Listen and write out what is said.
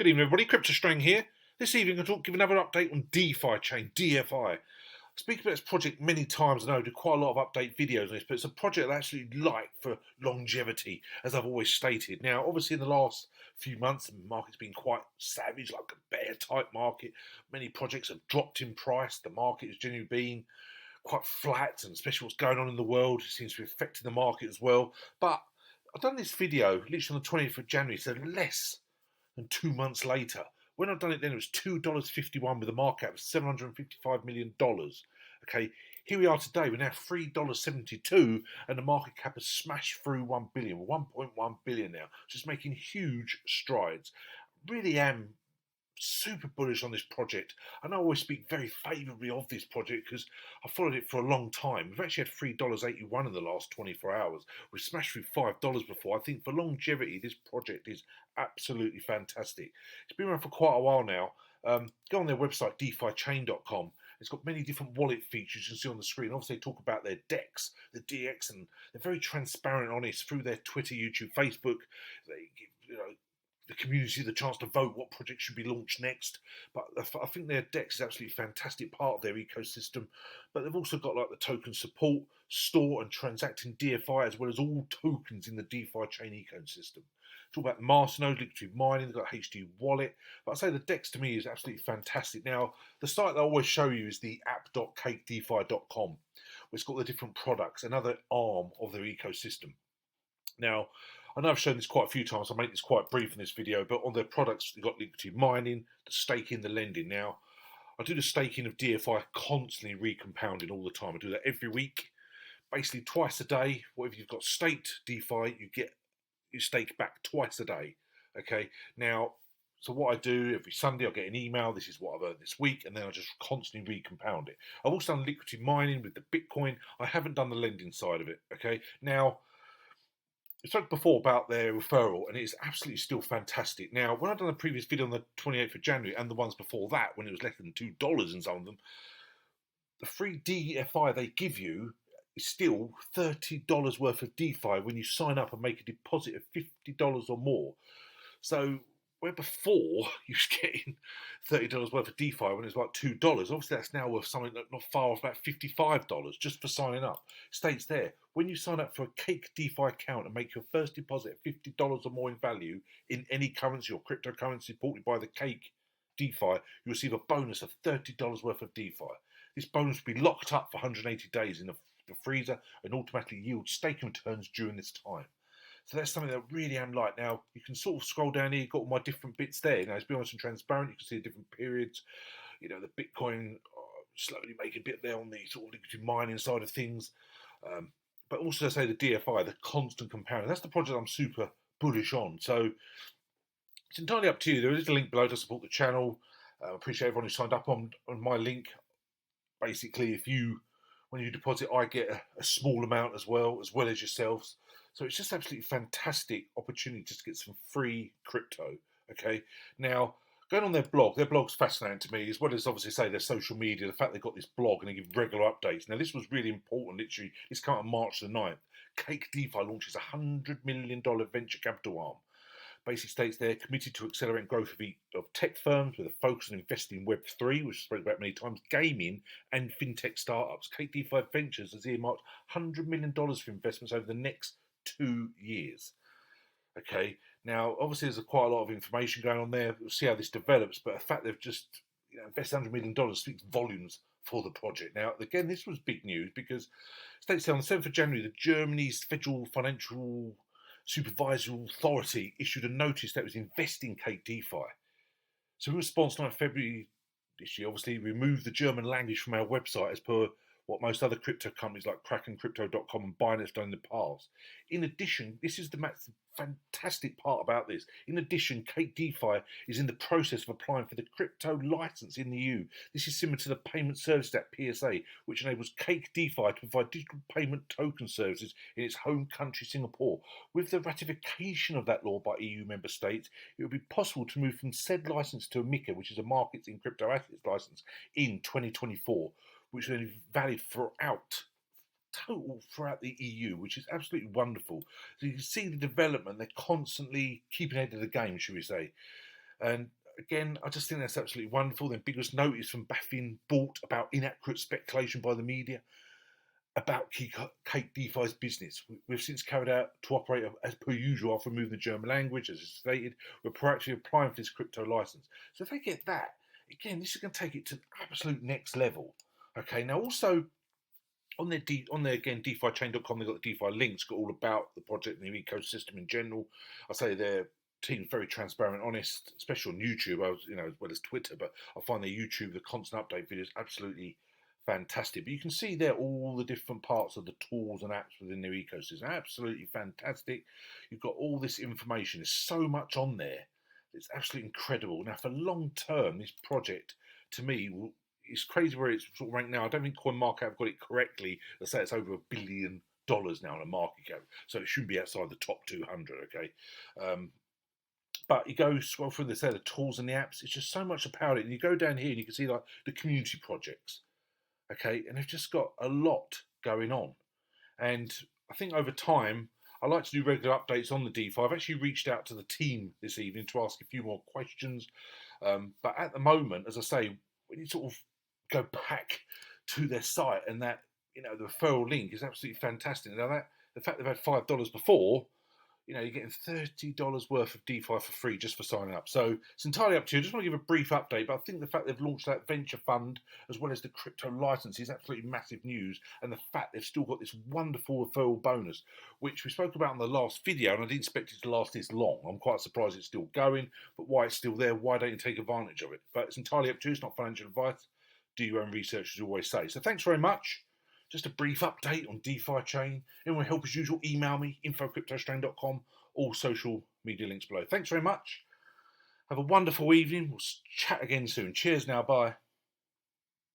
Good evening, everybody. Crypto Strang here. This evening, I'm going to give another update on Defichain, DFI. I speak about this project many times. I know I do quite a lot of update videos on this, but it's a project I actually like for longevity, as I've always stated. Now, obviously, in the last few months, the market's been quite savage, like a bear-type market. Many projects have dropped in price. The market has generally been quite flat, and especially what's going on in the world seems to be affecting the market as well. But I've done this video literally on the 20th of January, so less than 2 months later. When I've done it then, it was $2.51 with a market cap of $755 million. Okay, here we are today. We're now $3.72, and the market cap has smashed through 1 billion. We're 1.1 billion now, just making huge strides. Really am super bullish on this project, and I always speak very favourably of this project because I followed it for a long time. We've actually had $3.81 in the last 24 hours. We've smashed through $5 before. I think for longevity, this project is absolutely fantastic. It's been around for quite a while now. Go on their website, defichain.com. It's got many different wallet features you can see on the screen. Obviously, they talk about their DEX, the DX, and they're very transparent and honest through their Twitter, YouTube, Facebook. They give, the community the chance to vote what project should be launched next. But I think their DEX is absolutely a fantastic part of their ecosystem. But they've also got like the token support, store and transacting DFI, as well as all tokens in the Defichain ecosystem. Talk about Masternode, liquid mining, they've got HODL wallet. But I say the DEX to me is absolutely fantastic. Now, the site that I always show you is the app.cakedefi.com, where it's got the different products, another arm of their ecosystem. Now, I know I've shown this quite a few times, I'll make this quite brief in this video, but on their products, you've got liquid mining, the staking, the lending. Now, I do the staking of DFI constantly recompounding all the time. I do that every week, basically twice a day. Whatever you've got staked DeFi, you stake back twice a day. Okay, now, so what I do every Sunday, I'll get an email, this is what I've earned this week, and then I just constantly recompound it. I've also done liquid mining with the Bitcoin. I haven't done the lending side of it. Okay, now, I spoke before about their referral, and it's absolutely still fantastic. Now, when I've done a previous video on the 28th of January and the ones before that, when it was less than $2 in some of them, the free DFI they give you is still $30 worth of DeFi when you sign up and make a deposit of $50 or more. So, where before you was getting $30 worth of DeFi when it was like $2, obviously that's now worth something not far off about $55 just for signing up. States there, when you sign up for a Cake DeFi account and make your first deposit of $50 or more in value in any currency or cryptocurrency supported by the Cake DeFi, you receive a bonus of $30 worth of DeFi. This bonus will be locked up for 180 days in the freezer and automatically yield staking returns during this time. So that's something that I really am like. Now, you can sort of scroll down here, you've got all my different bits there. Now, to be honest and transparent, you can see the different periods. You know, the Bitcoin slowly making a bit there on the sort of liquid mining side of things. But also, say the DFI, the constant compounding. That's the project I'm super bullish on. So it's entirely up to you. There is a link below to support the channel. I appreciate everyone who signed up on my link. Basically, when you deposit, I get a small amount as well as yourselves. So it's just absolutely fantastic opportunity just to get some free crypto. Okay, now going on their blog's fascinating to me, as well as obviously say their social media. The fact they've got this blog and they give regular updates. Now this was really important. Literally, this came out on March the 9th. Cake DeFi launches $100 million venture capital arm. Basically states they're committed to accelerating growth of tech firms with a focus on investing in Web3, which I've spoken about many times, gaming and fintech startups. Cake DeFi Ventures has earmarked $100 million for investments over the next 2 years. Okay, now obviously there's quite a lot of information going on there. We'll see how this develops, but the fact they've just invested $100 million speaks volumes for the project. Now, again, this was big news because states say on the 7th of January, the Germany's Federal Financial Supervisory Authority issued a notice that was investing Cake DeFi. So in response, 9th February this year, obviously removed the German language from our website as per what most other crypto companies like KrakenCrypto.com and BINANCE have done in the past. In addition, this is the fantastic part about this. In addition, Cake DeFi is in the process of applying for the crypto license in the EU. This is similar to the Payment Services Act (PSA), which enables Cake DeFi to provide digital payment token services in its home country, Singapore. With the ratification of that law by EU member states, it will be possible to move from said license to a MiCA, which is a markets in crypto assets license, in 2024. Which will be valid throughout the EU, which is absolutely wonderful. So you can see the development; they're constantly keeping ahead of the game, should we say? And again, I just think that's absolutely wonderful. The biggest notice from Baffin Bought about inaccurate speculation by the media about Cake DeFi's business. We've since carried out to operate as per usual after removing the German language, as is stated. We're proactively applying for this crypto license. So if they get that, again, this is going to take it to the absolute next level. Okay, now also on their again DefiChain.com, they've got the DeFi links, got all about the project and the ecosystem in general. I say their team's very transparent, honest, especially on YouTube, as well as Twitter. But I find their YouTube, the constant update videos, absolutely fantastic. But you can see there all the different parts of the tools and apps within their ecosystem. Absolutely fantastic. You've got all this information. There's so much on there. It's absolutely incredible. Now, for long term, this project to me it's crazy where it's sort of ranked now. I don't think CoinMarketCap have got it correctly. They say it's over $1 billion now on a market cap, so it shouldn't be outside the top 200. Okay. But you go scroll through the tools and the apps. It's just so much about it. And you go down here and you can see like the community projects. Okay, and they've just got a lot going on. And I think over time, I like to do regular updates on the DeFi. I've actually reached out to the team this evening to ask a few more questions. But at the moment, as I say, when you sort of go back to their site and that, the referral link is absolutely fantastic. Now that the fact they've had $5 before, you're getting $30 worth of DeFi for free just for signing up. So it's entirely up to you. I just want to give a brief update, but I think the fact they've launched that venture fund as well as the crypto license is absolutely massive news. And the fact they've still got this wonderful referral bonus, which we spoke about in the last video, and I didn't expect it to last this long. I'm quite surprised it's still going, but why it's still there, why don't you take advantage of it? But it's entirely up to you. It's not financial advice. Do your own research, as you always say. So thanks very much. Just a brief update on Defichain. Anyone help as usual, email me, info@cryptostrain.com, all social media links below. Thanks very much. Have a wonderful evening. We'll chat again soon. Cheers now. Bye.